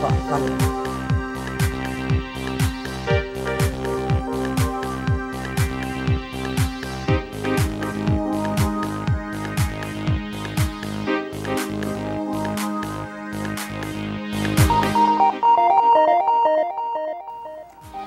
volto. Valeu.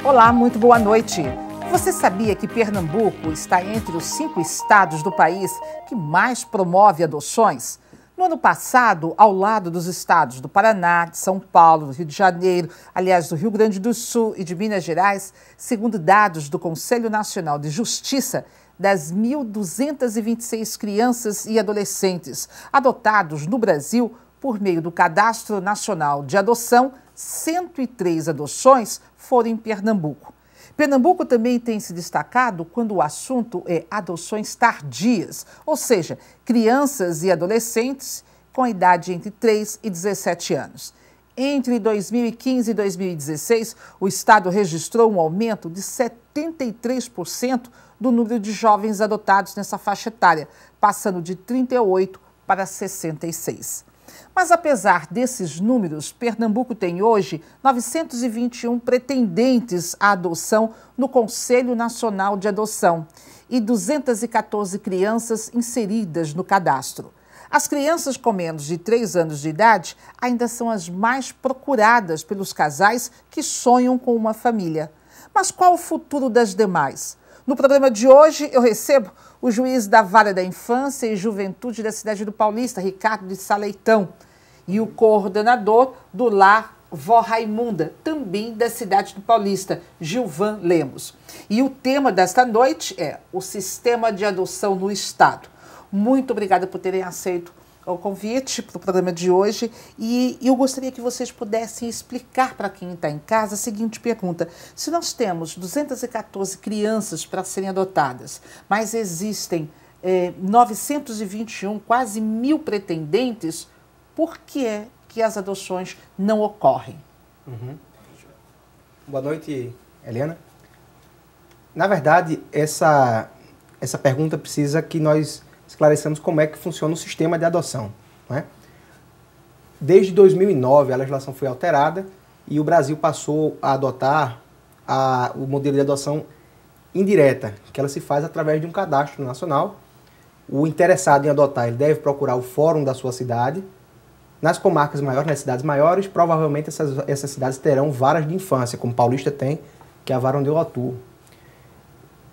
Olá, muito boa noite. Você sabia que Pernambuco está entre os 5 estados do país que mais promove adoções? No ano passado, ao lado dos estados do Paraná, de São Paulo, do Rio de Janeiro, aliás, do Rio Grande do Sul e de Minas Gerais, segundo dados do Conselho Nacional de Justiça, das 1.226 crianças e adolescentes adotados no Brasil por meio do Cadastro Nacional de Adoção, 103 adoções foram em Pernambuco. Pernambuco também tem se destacado quando o assunto é adoções tardias, ou seja, crianças e adolescentes com a idade entre 3 e 17 anos. Entre 2015 e 2016, o estado registrou um aumento de 73% do número de jovens adotados nessa faixa etária, passando de 38 para 66. Mas, apesar desses números, Pernambuco tem hoje 921 pretendentes à adoção no Conselho Nacional de Adoção e 214 crianças inseridas no cadastro. As crianças com menos de 3 anos de idade ainda são as mais procuradas pelos casais que sonham com uma família. Mas qual o futuro das demais? No programa de hoje, eu recebo o juiz da Vara da Infância e Juventude da cidade do Paulista, Ricardo de Sá Leitão, e o coordenador do Lar Vó Raimunda, também da cidade do Paulista, Gilvan Lemos. E o tema desta noite é o sistema de adoção no Estado. Muito obrigada por terem aceito o convite para o programa de hoje e eu gostaria que vocês pudessem explicar para quem está em casa a seguinte pergunta. Se nós temos 214 crianças para serem adotadas, mas existem 921, quase 1.000 pretendentes, por que é que as adoções não ocorrem? Boa noite, Helena. Na verdade, essa pergunta precisa que nós esclareçamos como é que funciona o sistema de adoção. Não é? Desde 2009, a legislação foi alterada e o Brasil passou a adotar o modelo de adoção indireta, que ela se faz através de um cadastro nacional. O interessado em adotar, ele deve procurar o fórum da sua cidade. Nas comarcas maiores, nas cidades maiores, provavelmente essas cidades terão varas de infância, como Paulista tem, que é a vara onde eu atuo.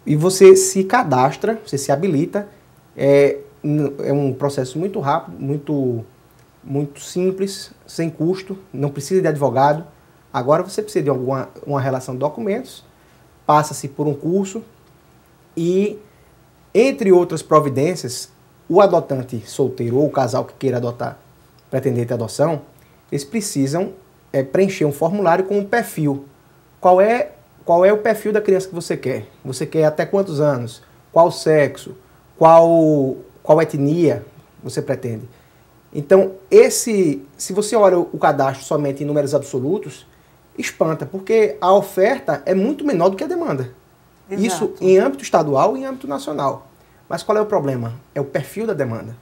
E você se cadastra, você se habilita. É um processo muito rápido, muito simples, sem custo, não precisa de advogado. Agora você precisa de uma relação de documentos, passa-se por um curso e, entre outras providências, o adotante solteiro ou o casal que queira adotar, pretendente à adoção, eles precisam preencher um formulário com um perfil. Qual é o perfil da criança que você quer? Você quer até quantos anos? Qual sexo? Qual etnia você pretende? Então, se você olha o cadastro somente em números absolutos, espanta, porque a oferta é muito menor do que a demanda. Exato. Isso em âmbito estadual e em âmbito nacional. Mas qual é o problema? É o perfil da demanda.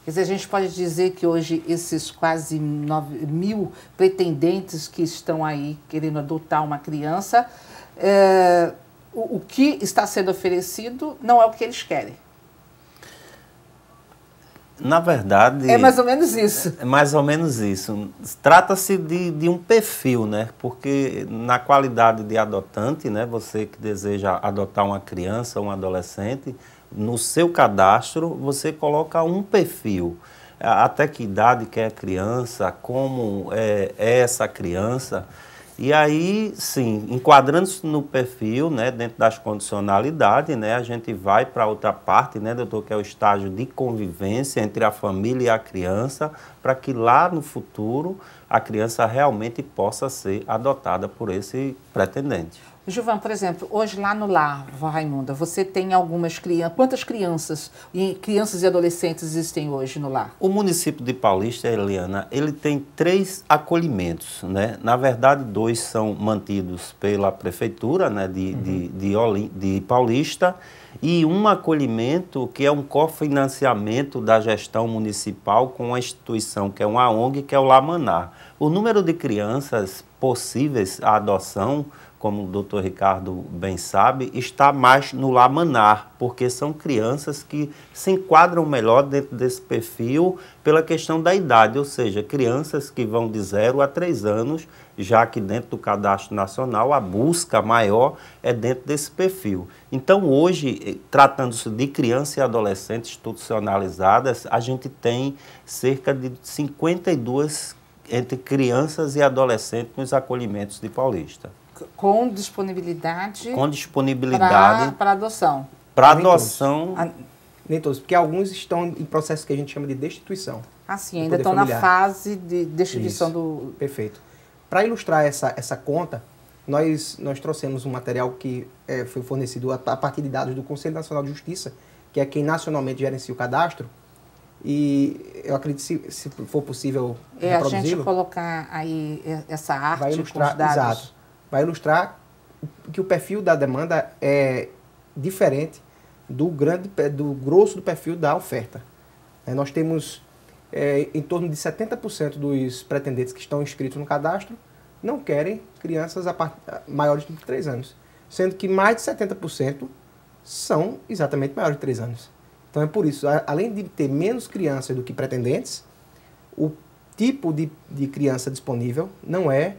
Quer dizer, a gente pode dizer que hoje esses quase 9.000 pretendentes que estão aí querendo adotar uma criança, o que está sendo oferecido não é o que eles querem. Na verdade... É mais ou menos isso. É mais ou menos isso. Trata-se de um perfil, né? Porque na qualidade de adotante, né? Você que deseja adotar uma criança, um adolescente, no seu cadastro você coloca um perfil. Até que idade quer a criança, como é essa criança. E aí, sim, enquadrando-se no perfil, né, dentro das condicionalidades, né, a gente vai para outra parte, né, doutor, que é o estágio de convivência entre a família e a criança, para que lá no futuro a criança realmente possa ser adotada por esse pretendente. Gilvan, por exemplo, hoje lá no lar, vó Raimunda, você tem algumas crianças. Quantas crianças e adolescentes existem hoje no lar? O município de Paulista, Eliana, ele tem 3 acolhimentos, né? Na verdade, 2 são mantidos pela prefeitura, né, de Paulista, e um acolhimento que é um cofinanciamento da gestão municipal com a instituição, que é uma ONG, que é o Lamanar. O número de crianças possíveis à adoção, como o doutor Ricardo bem sabe, está mais no Lamanar, porque são crianças que se enquadram melhor dentro desse perfil pela questão da idade, ou seja, crianças que vão de 0 a 3 anos, já que dentro do Cadastro Nacional a busca maior é dentro desse perfil. Então hoje, tratando-se de crianças e adolescentes institucionalizadas, a gente tem cerca de 52 entre crianças e adolescentes nos acolhimentos de Paulista. Com disponibilidade? Com disponibilidade. Para adoção? Para adoção. Nem todos, porque alguns estão em processo que a gente chama de destituição. Ah, sim, ainda estão na fase de destituição do... Perfeito. Para ilustrar essa conta, nós trouxemos um material que foi fornecido a partir de dados do Conselho Nacional de Justiça, que é quem nacionalmente gerencia o cadastro, e eu acredito, se for possível reproduzi-lo... a gente colocar aí essa arte vai ilustrar, com os dados. Exato. Vai ilustrar que o perfil da demanda é diferente do grosso do perfil da oferta. Nós temos em torno de 70% dos pretendentes que estão inscritos no cadastro não querem crianças maiores de 3 anos, sendo que mais de 70% são exatamente maiores de 3 anos. Então é por isso, além de ter menos crianças do que pretendentes, o tipo de criança disponível não é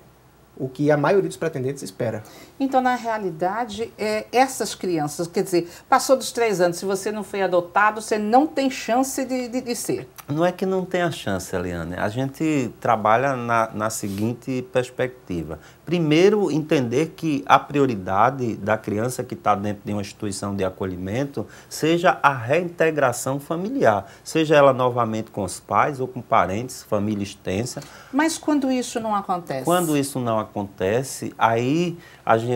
o que a maioria dos pretendentes espera. Então, na realidade, essas crianças, quer dizer, passou dos 3 anos, se você não foi adotado, você não tem chance de ser. Não é que não tenha chance, Eliane. A gente trabalha na seguinte perspectiva. Primeiro, entender que a prioridade da criança que está dentro de uma instituição de acolhimento seja a reintegração familiar, seja ela novamente com os pais ou com parentes, família extensa. Mas quando isso não acontece? Quando isso não acontece, aí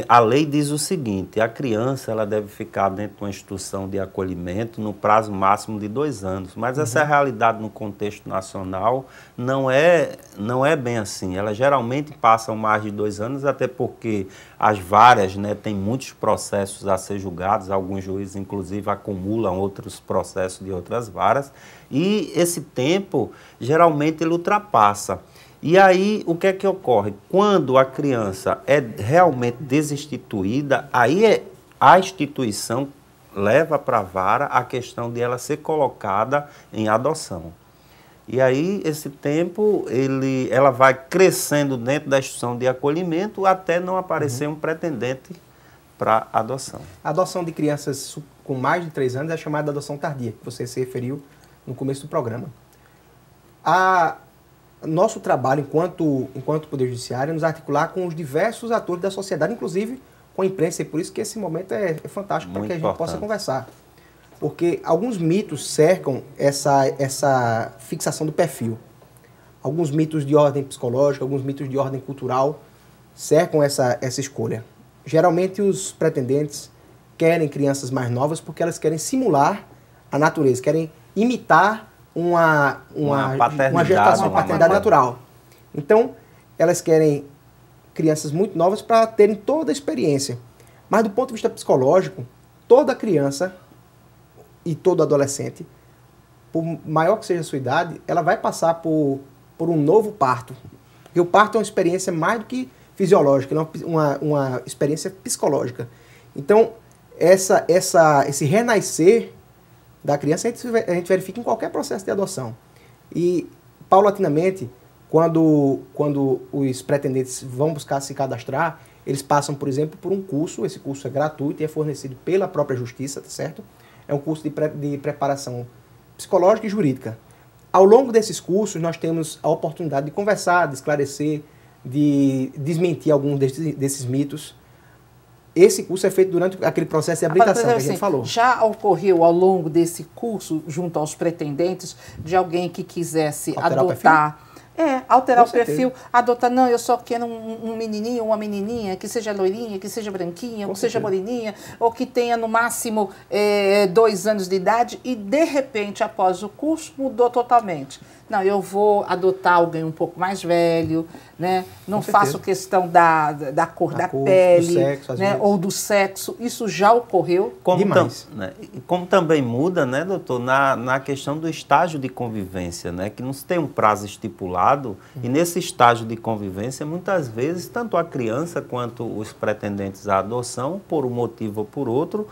a lei diz o seguinte: a criança ela deve ficar dentro de uma instituição de acolhimento no prazo máximo de 2 anos. Mas essa realidade no contexto nacional não é bem assim. Elas geralmente passam mais de 2 anos, até porque as varas, né, têm muitos processos a ser julgados, alguns juízes inclusive acumulam outros processos de outras varas, e esse tempo geralmente ele ultrapassa. E aí, o que é que ocorre? Quando a criança é realmente desinstituída, aí a instituição leva para a vara a questão de ela ser colocada em adoção. E aí, esse tempo, ela vai crescendo dentro da instituição de acolhimento até não aparecer um pretendente para adoção. A adoção de crianças com mais de 3 anos é chamada de adoção tardia, que você se referiu no começo do programa. Nosso trabalho enquanto Poder Judiciário é nos articular com os diversos atores da sociedade, inclusive com a imprensa, e por isso que esse momento é fantástico para que a gente possa conversar. Porque alguns mitos cercam essa fixação do perfil. Alguns mitos de ordem psicológica, alguns mitos de ordem cultural cercam essa escolha. Geralmente os pretendentes querem crianças mais novas porque elas querem simular a natureza, querem imitar uma gestação, uma paternidade natural. Então, elas querem crianças muito novas para terem toda a experiência. Mas do ponto de vista psicológico, toda criança e todo adolescente, por maior que seja a sua idade, ela vai passar por um novo parto. Porque o parto é uma experiência mais do que fisiológica, é uma experiência psicológica. Então, esse renascer da criança, a gente verifica em qualquer processo de adoção. E, paulatinamente, quando os pretendentes vão buscar se cadastrar, eles passam, por exemplo, por um curso. Esse curso é gratuito e é fornecido pela própria Justiça, tá certo? É um curso de preparação psicológica e jurídica. Ao longo desses cursos, nós temos a oportunidade de conversar, de esclarecer, de desmentir alguns desses mitos. Esse curso é feito durante aquele processo de habilitação que a gente falou. Já ocorreu ao longo desse curso, junto aos pretendentes, de alguém que quisesse adotar Alterar Com o perfil, certeza. adotar, não, eu só quero um menininho, uma menininha, que seja loirinha, que seja branquinha, Com que seja certeza. moreninha, ou que tenha no máximo 2 anos de idade e, de repente, após o curso, mudou totalmente. Não, eu vou adotar alguém um pouco mais velho, né? Não Com faço certeza. questão da cor Da da cor, do pele, sexo, às né? vezes. Ou do sexo. Isso já ocorreu. Demais. Como também muda, né, doutor, na questão do estágio de convivência, né, que não se tem um prazo estipulado, e nesse estágio de convivência, muitas vezes, tanto a criança quanto os pretendentes à adoção, por um motivo ou por outro,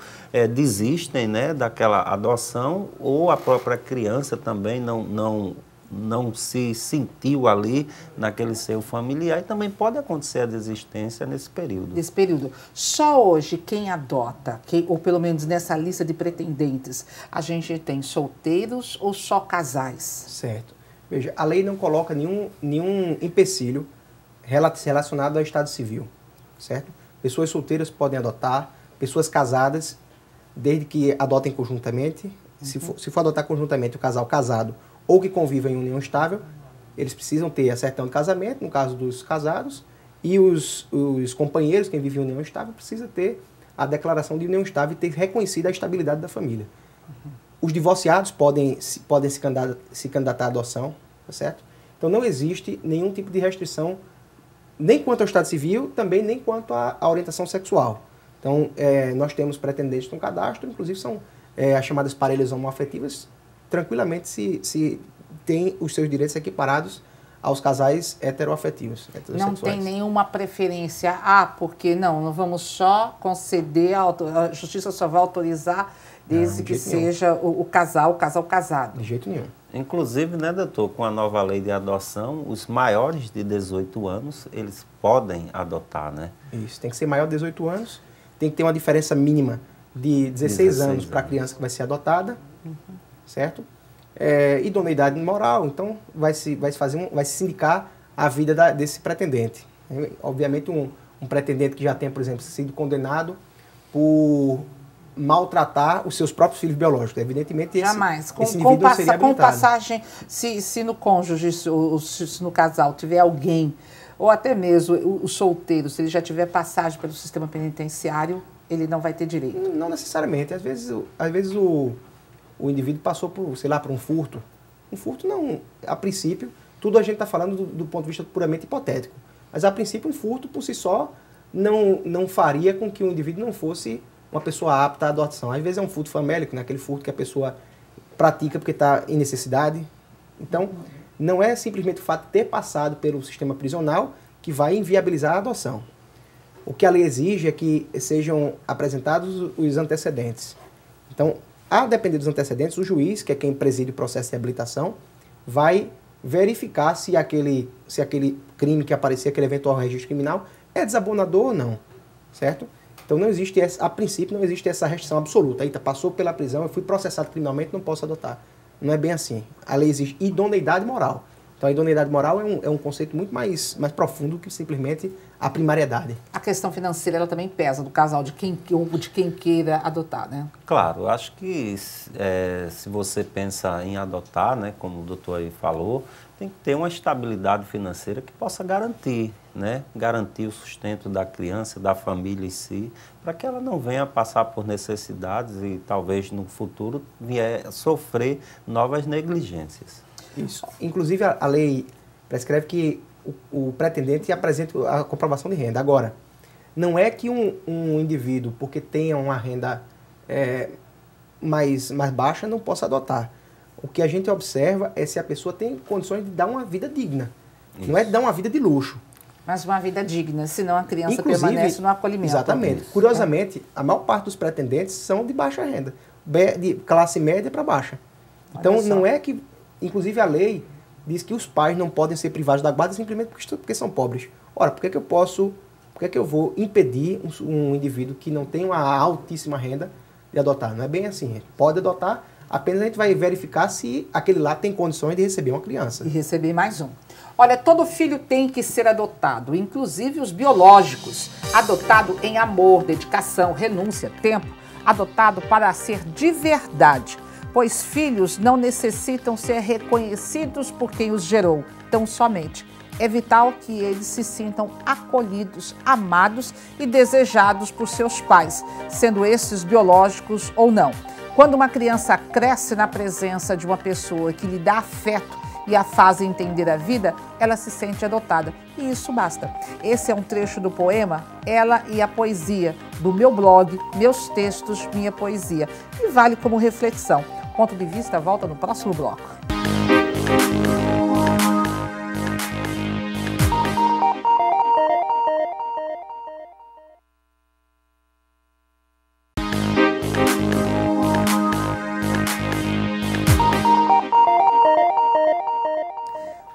desistem, né, daquela adoção, ou a própria criança também não se sentiu ali naquele seio familiar, e também pode acontecer a desistência nesse período. Desse período. Só hoje, quem adota, ou pelo menos nessa lista de pretendentes, a gente tem solteiros ou só casais? Certo. Veja, a lei não coloca nenhum empecilho relacionado ao estado civil, certo? Pessoas solteiras podem adotar, pessoas casadas, desde que adotem conjuntamente. Se for adotar conjuntamente o casal casado ou que convivem em união estável, eles precisam ter a certidão de casamento, no caso dos casados, e os companheiros, quem vive em união estável, precisa ter a declaração de união estável e ter reconhecido a estabilidade da família. Os divorciados podem se candidatar à adoção, tá certo? Então não existe nenhum tipo de restrição, nem quanto ao estado civil, também nem quanto à orientação sexual. Então nós temos pretendentes no cadastro, inclusive são as chamadas parelhas homoafetivas, tranquilamente se tem os seus direitos equiparados aos casais heteroafetivos, Não tem nenhuma preferência, porque não vamos só conceder, a justiça só vai autorizar desde que seja o casal casado. De jeito nenhum. Inclusive, né, doutor, com a nova lei de adoção, os maiores de 18 anos, eles podem adotar, né? Isso, tem que ser maior de 18 anos, tem que ter uma diferença mínima de 16 anos para a criança que vai ser adotada, certo? Idoneidade moral, então vai se sindicar a vida desse pretendente. Obviamente um pretendente que já tenha, por exemplo, sido condenado por maltratar os seus próprios filhos biológicos. Evidentemente, jamais. Esse indivíduo seria habilitado. Com passagem, se no cônjuge, se no casal tiver alguém, ou até mesmo o solteiro, se ele já tiver passagem pelo sistema penitenciário, ele não vai ter direito. Não necessariamente. Às vezes o indivíduo passou por, sei lá, por um furto. Um furto não, a princípio, tudo a gente está falando do ponto de vista puramente hipotético. Mas a princípio um furto por si só não faria com que o indivíduo não fosse uma pessoa apta à adoção. Às vezes é um furto famélico, né? Aquele furto que a pessoa pratica porque está em necessidade. Então, não é simplesmente o fato de ter passado pelo sistema prisional que vai inviabilizar a adoção. O que a lei exige é que sejam apresentados os antecedentes. Então, a depender dos antecedentes, o juiz, que é quem preside o processo de habilitação, vai verificar se aquele crime que aparecer, aquele eventual registro criminal, é desabonador ou não, certo? Então, a princípio, não existe essa restrição absoluta. Eita, passou pela prisão, eu fui processado criminalmente, não posso adotar. Não é bem assim. A lei exige idoneidade moral. Então, a idoneidade moral é um conceito muito mais profundo que simplesmente a primariedade. A questão financeira, ela também pesa do casal, de quem queira adotar, né? Claro, eu acho que se você pensa em adotar, né, como o doutor aí falou, tem que ter uma estabilidade financeira que possa garantir, né, garantir o sustento da criança, da família em si, para que ela não venha passar por necessidades e talvez no futuro vier sofrer novas negligências. Isso. Inclusive, a lei prescreve que o pretendente apresente a comprovação de renda. Agora, não é que um indivíduo, porque tenha uma renda mais baixa, não possa adotar. O que a gente observa é se a pessoa tem condições de dar uma vida digna. Isso. Não é de dar uma vida de luxo. Mas uma vida digna, senão a criança permanece no acolhimento. Exatamente. Curiosamente, a maior parte dos pretendentes são de baixa renda, de classe média para baixa. Então, não é que... Inclusive, a lei diz que os pais não podem ser privados da guarda simplesmente porque são pobres. Ora, por que eu vou impedir um indivíduo que não tem uma altíssima renda de adotar? Não é bem assim. Pode adotar, apenas a gente vai verificar se aquele lá tem condições de receber uma criança. E receber mais um. Olha, todo filho tem que ser adotado, inclusive os biológicos. Adotado em amor, dedicação, renúncia, tempo. Adotado para ser de verdade. Pois filhos não necessitam ser reconhecidos por quem os gerou, tão somente. É vital que eles se sintam acolhidos, amados e desejados por seus pais, sendo esses biológicos ou não. Quando uma criança cresce na presença de uma pessoa que lhe dá afeto e a faz entender a vida, ela se sente adotada. E isso basta. Esse é um trecho do poema Ela e a Poesia, do meu blog, Meus Textos, Minha Poesia. E vale como reflexão. Ponto de vista volta no próximo bloco.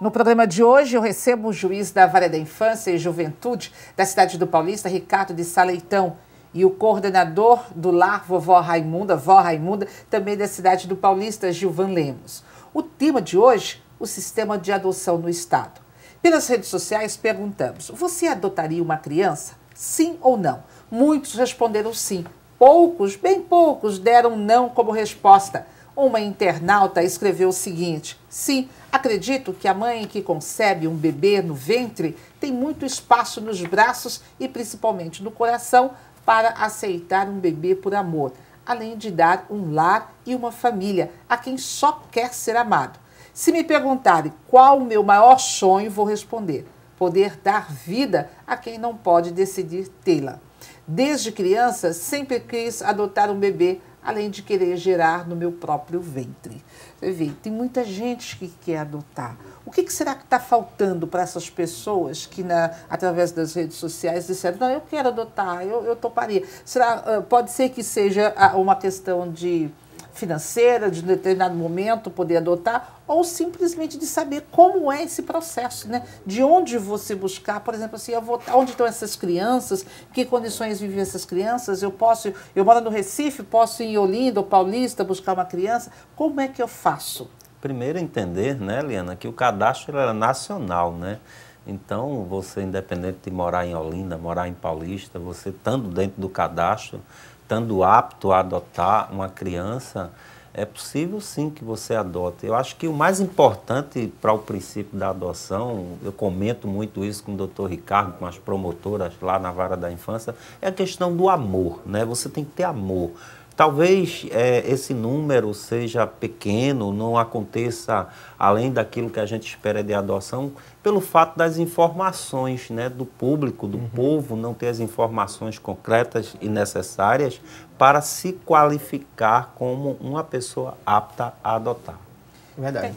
No programa de hoje, eu recebo o juiz da Vara da Infância e Juventude da cidade do Paulista, Ricardo de Sá Leitão, e o coordenador do lar Vó Raimunda, também da cidade do Paulista, Gilvan Lemos. O tema de hoje, o sistema de adoção no estado. Pelas redes sociais perguntamos, você adotaria uma criança? Sim ou não? Muitos responderam sim. Poucos, bem poucos, deram não como resposta. Uma internauta escreveu o seguinte: sim, acredito que a mãe que concebe um bebê no ventre tem muito espaço nos braços e principalmente no coração para aceitar um bebê por amor, além de dar um lar e uma família a quem só quer ser amado. Se me perguntarem qual o meu maior sonho, vou responder: poder dar vida a quem não pode decidir tê-la. Desde criança, sempre quis adotar um bebê, além de querer gerar no meu próprio ventre. Você vê, tem muita gente que quer adotar. O que será que está faltando para essas pessoas que, através das redes sociais, disseram, não, eu quero adotar, eu toparia. Pode ser que seja uma questão de financeira, de determinado momento poder adotar, ou simplesmente de saber como é esse processo, né? De onde você buscar, por exemplo, assim, onde estão essas crianças, que condições vivem essas crianças, eu moro no Recife, posso ir em Olinda ou Paulista buscar uma criança, como é que eu faço? Primeiro entender, né, Liana, que o cadastro era nacional, né? Então, você, independente de morar em Olinda, morar em Paulista, você estando dentro do cadastro, estando apto a adotar uma criança, é possível sim que você adote. Eu acho que o mais importante para o princípio da adoção, eu comento muito isso com o doutor Ricardo, com as promotoras lá na Vara da Infância, é a questão do amor, né? Você tem que ter amor. Talvez esse número seja pequeno, não aconteça além daquilo que a gente espera de adoção, pelo fato das informações, né, do público, do povo, não ter as informações concretas e necessárias para se qualificar como uma pessoa apta a adotar. Verdade.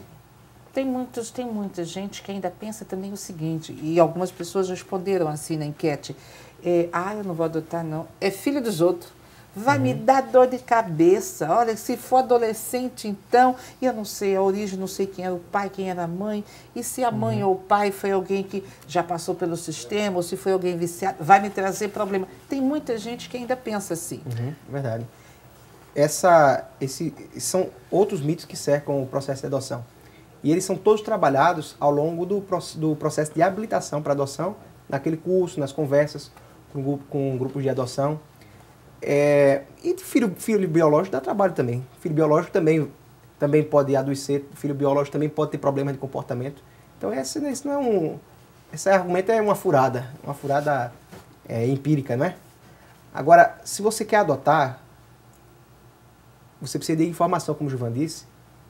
Tem muita gente que ainda pensa também o seguinte, e algumas pessoas responderam assim na enquete, eu não vou adotar não, é filho dos outros. Vai me dar dor de cabeça. Olha, se for adolescente, então, eu não sei a origem, não sei quem era o pai, quem era a mãe. E se a mãe ou o pai foi alguém que já passou pelo sistema, ou se foi alguém viciado, vai me trazer problema. Tem muita gente que ainda pensa assim. Verdade. São outros mitos que cercam o processo de adoção. E eles são todos trabalhados ao longo do processo de habilitação para adoção, naquele curso, nas conversas com grupos de adoção. E filho biológico dá trabalho também. Filho biológico também pode adoecer, filho biológico também pode ter problemas de comportamento. Então esse argumento é uma furada empírica, não é? Agora, se você quer adotar, você precisa de informação, como o Gilvan disse,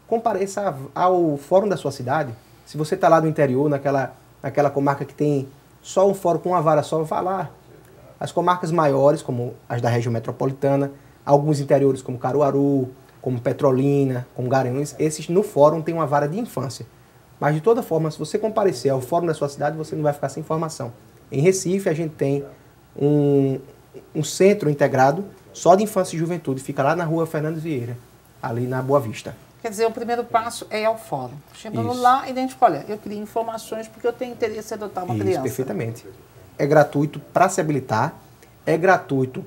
compareça ao fórum da sua cidade. Se você está lá no interior, naquela comarca que tem só um fórum com uma vara só, vá lá. As comarcas maiores, como as da região metropolitana, alguns interiores como Caruaru, como Petrolina, como Garanhuns, esses no fórum tem uma vara de infância. Mas de toda forma, se você comparecer ao fórum da sua cidade, você não vai ficar sem informação. Em Recife, a gente tem um centro integrado só de infância e juventude, fica lá na rua Fernandes Vieira, ali na Boa Vista. Quer dizer, o primeiro passo é ir ao fórum. Chegando lá, identifica, olha, eu queria informações porque eu tenho interesse em adotar uma criança. Perfeitamente. É gratuito para se habilitar, é gratuito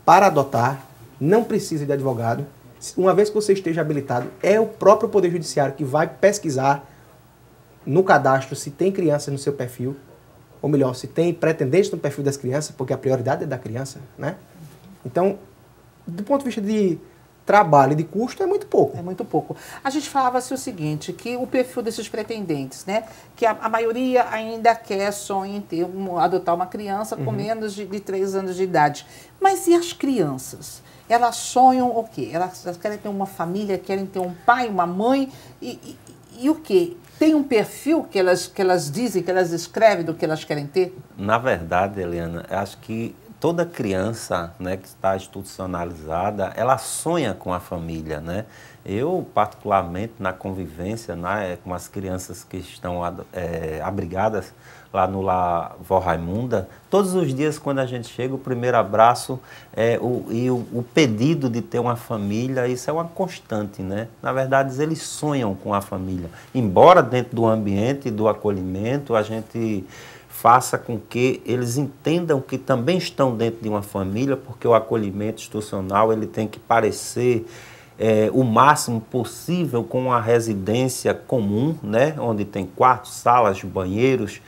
para adotar, não precisa de advogado. Uma vez que você esteja habilitado, é o próprio Poder Judiciário que vai pesquisar no cadastro se tem criança no seu perfil, ou melhor, se tem pretendente no perfil das crianças, porque a prioridade é da criança, né? Então, do ponto de vista de trabalho e de custo é muito pouco. É muito pouco. A gente falava-se o seguinte, que o perfil desses pretendentes, né? Que a maioria ainda quer, sonha em ter adotar uma criança com menos de 3 anos de idade. Mas e as crianças? Elas sonham o quê? Elas querem ter uma família, querem ter um pai, uma mãe e o quê? Tem um perfil que elas dizem, que elas escrevem do que elas querem ter? Na verdade, Eliana, acho que toda criança, né, que está institucionalizada, ela sonha com a família, né? Eu, particularmente, na convivência, né, com as crianças que estão abrigadas lá no Lar Vó Raimunda, todos os dias, quando a gente chega, o primeiro abraço o pedido de ter uma família, isso é uma constante, né? Na verdade, eles sonham com a família. Embora dentro do ambiente do acolhimento, a gente faça com que eles entendam que também estão dentro de uma família, porque o acolhimento institucional ele tem que parecer o máximo possível com uma residência comum, né? Onde tem quartos, salas, banheiros,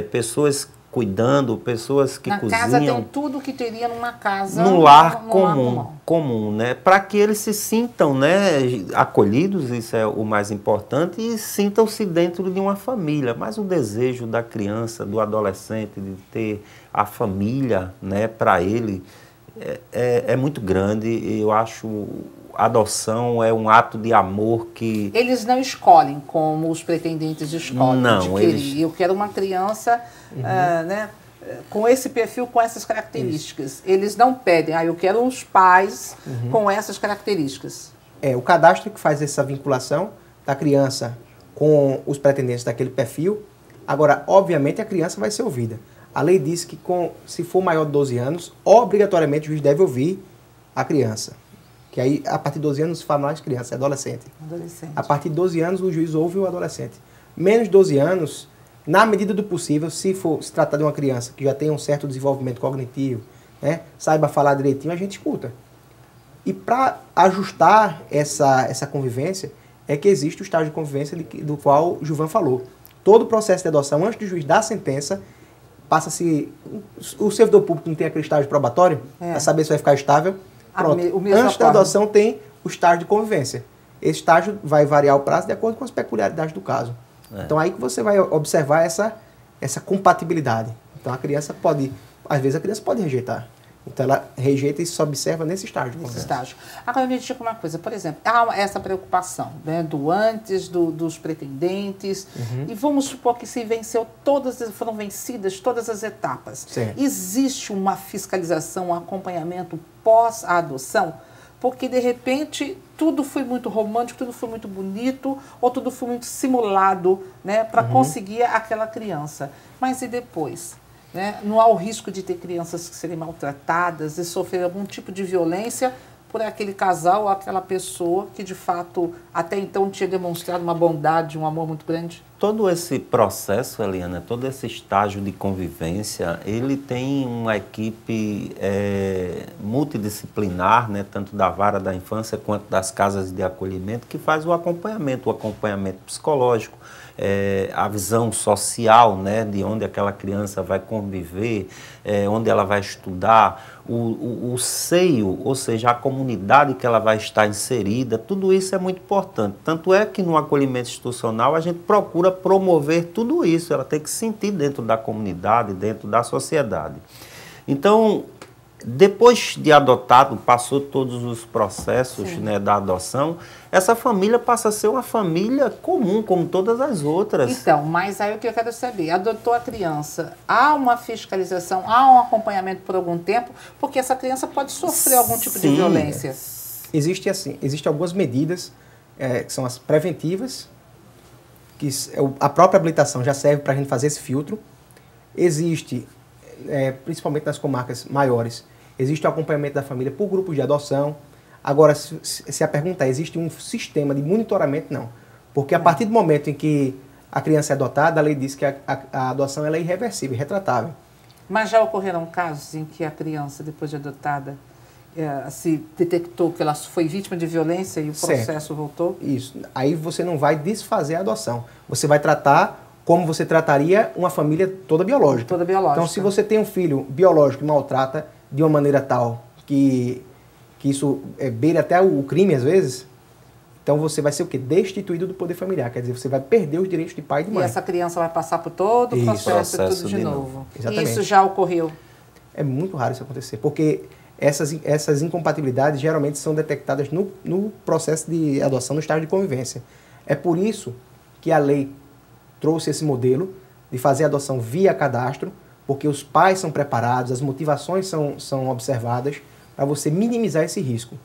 pessoas cuidando, pessoas que cozinham. Na casa tem tudo que teria numa casa. Num lar comum, né? Para que eles se sintam, né, acolhidos, isso é o mais importante, e sintam-se dentro de uma família. Mas o desejo da criança, do adolescente, de ter a família, né, para ele, é muito grande. Eu acho a adoção é um ato de amor que... Eles não escolhem como os pretendentes escolhem. Não, Eu quero uma criança né, com esse perfil, com essas características. Isso. Eles não pedem, eu quero uns pais com essas características. O cadastro que faz essa vinculação da criança com os pretendentes daquele perfil. Agora, obviamente, a criança vai ser ouvida. A lei diz que se for maior de 12 anos, obrigatoriamente o juiz deve ouvir a criança. Que aí, a partir de 12 anos, se fala mais criança, é adolescente. A partir de 12 anos, o juiz ouve o adolescente. Menos de 12 anos, na medida do possível, se tratar de uma criança que já tem um certo desenvolvimento cognitivo, né, saiba falar direitinho, a gente escuta. E para ajustar essa convivência, é que existe o estágio de convivência do qual o Gilvan falou. Todo o processo de adoção, antes do juiz dar a sentença, passa-se... O servidor público não tem aquele estágio probatório, para saber se vai ficar estável. Pronto. Antes da adoção tem o estágio de convivência. Esse estágio vai variar o prazo de acordo com as peculiaridades do caso. Então aí que você vai observar essa compatibilidade. Então a criança pode, às vezes a criança pode rejeitar. Então ela rejeita e se observa nesse estágio. Agora me diga uma coisa, por exemplo, há essa preocupação, né, do antes, dos pretendentes, e vamos supor que foram vencidas todas as etapas. Certo. Existe uma fiscalização, um acompanhamento pós a adoção? Porque, de repente, tudo foi muito romântico, tudo foi muito bonito, ou tudo foi muito simulado, né, para conseguir aquela criança. Mas e depois? Né? Não há o risco de ter crianças que serem maltratadas e sofrer algum tipo de violência por aquele casal ou aquela pessoa que, de fato, até então tinha demonstrado uma bondade, um amor muito grande? Todo esse processo, Eliana, todo esse estágio de convivência, ele tem uma equipe multidisciplinar, né, tanto da vara da infância quanto das casas de acolhimento, que faz o acompanhamento psicológico, a visão social, né, de onde aquela criança vai conviver, onde ela vai estudar, o seio, ou seja, a comunidade que ela vai estar inserida, tudo isso é muito importante. Tanto é que no acolhimento institucional a gente procura promover tudo isso, ela tem que se sentir dentro da comunidade, dentro da sociedade. Então, depois de adotado, passou todos os processos, né, da adoção, essa família passa a ser uma família comum, como todas as outras. Então, mas aí o que eu quero saber, adotou a criança, há uma fiscalização, há um acompanhamento por algum tempo, porque essa criança pode sofrer algum tipo de violência. Existem algumas medidas, que são as preventivas, que a própria habilitação já serve para a gente fazer esse filtro. Existe, principalmente nas comarcas maiores, existe o acompanhamento da família por grupos de adoção. Agora, se a pergunta é, existe um sistema de monitoramento? Não. Porque a partir do momento em que a criança é adotada, a lei diz que a adoção ela é irreversível, irretratável. Mas já ocorreram casos em que a criança, depois de adotada, se detectou que ela foi vítima de violência e o processo voltou? Isso. Aí você não vai desfazer a adoção. Você vai tratar como você trataria uma família toda biológica. Toda biológica. Então, se você tem um filho biológico que maltrata de uma maneira tal que que isso beira até o crime às vezes, então você vai ser o quê? Destituído do poder familiar, quer dizer, você vai perder os direitos de pai e de mãe. E essa criança vai passar por todo o processo tudo de novo. Exatamente. E isso já ocorreu? É muito raro isso acontecer, porque essas incompatibilidades geralmente são detectadas no processo de adoção, no estágio de convivência. É por isso que a lei trouxe esse modelo de fazer a adoção via cadastro, porque os pais são preparados, as motivações são observadas para você minimizar esse risco.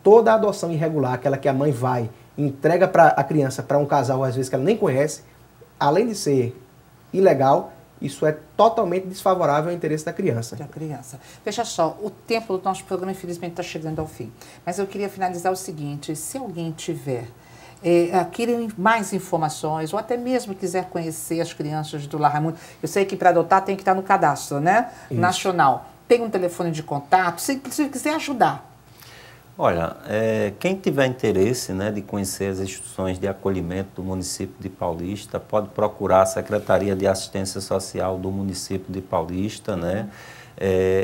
Toda adoção irregular, aquela que a mãe vai e entrega a criança para um casal, às vezes, que ela nem conhece, além de ser ilegal, isso é totalmente desfavorável ao interesse da criança. Veja só, o tempo do nosso programa, infelizmente, está chegando ao fim. Mas eu queria finalizar o seguinte, se alguém tiver querer mais informações, ou até mesmo quiser conhecer as crianças do Lar Raimundo, eu sei que para adotar tem que estar no cadastro, né? Isso. Nacional. Tem um telefone de contato, se quiser ajudar. Olha, quem tiver interesse, né, de conhecer as instituições de acolhimento do município de Paulista, pode procurar a Secretaria de Assistência Social do município de Paulista, né?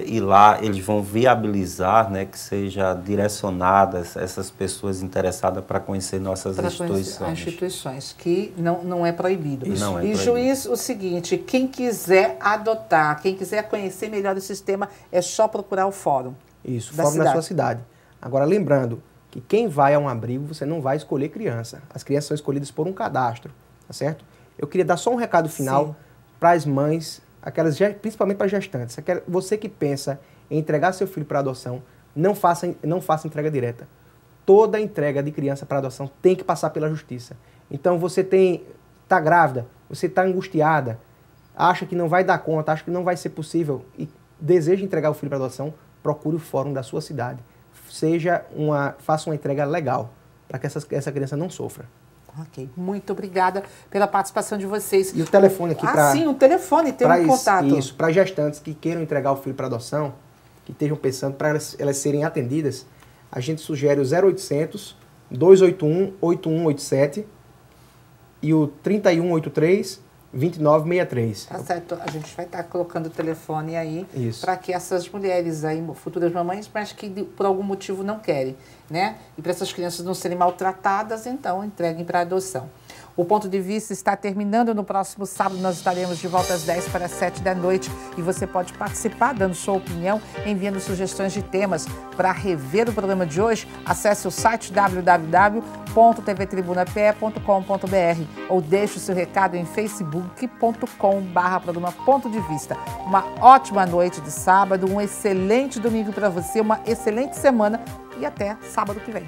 E lá eles vão viabilizar, né, que seja direcionadas essas pessoas interessadas para conhecer nossas instituições. Instituições, que não é proibido. Isso. Não é proibido. Juiz, o seguinte, quem quiser adotar, quem quiser conhecer melhor o sistema, é só procurar o fórum. Isso, fórum da sua cidade. Agora, lembrando que quem vai a um abrigo, você não vai escolher criança. As crianças são escolhidas por um cadastro, tá certo? Eu queria dar só um recado final para as mães, principalmente para gestantes. Você que pensa em entregar seu filho para adoção, não faça entrega direta. Toda entrega de criança para adoção tem que passar pela justiça. Então, você está grávida, você está angustiada, acha que não vai dar conta, acha que não vai ser possível e deseja entregar o filho para adoção, procure o fórum da sua cidade. Faça uma entrega legal, para que essa criança não sofra. Ok, muito obrigada pela participação de vocês. E o telefone aqui para... sim, o telefone, tem um contato. Isso, para gestantes que queiram entregar o filho para adoção, que estejam pensando, para elas serem atendidas, a gente sugere o 0800 281 8187 e o 3183 2963. Tá certo, a gente vai estar colocando o telefone aí para que essas mulheres aí, futuras mamães, mas que por algum motivo não querem, né? E para essas crianças não serem maltratadas, então entreguem para adoção. O Ponto de Vista está terminando. No próximo sábado nós estaremos de volta às 10 para as 7 da noite e você pode participar dando sua opinião, enviando sugestões de temas. Para rever o programa de hoje, acesse o site www.tvtribunape.com.br ou deixe o seu recado em facebook.com/programa Ponto de Vista. Uma ótima noite de sábado, um excelente domingo para você, uma excelente semana e até sábado que vem.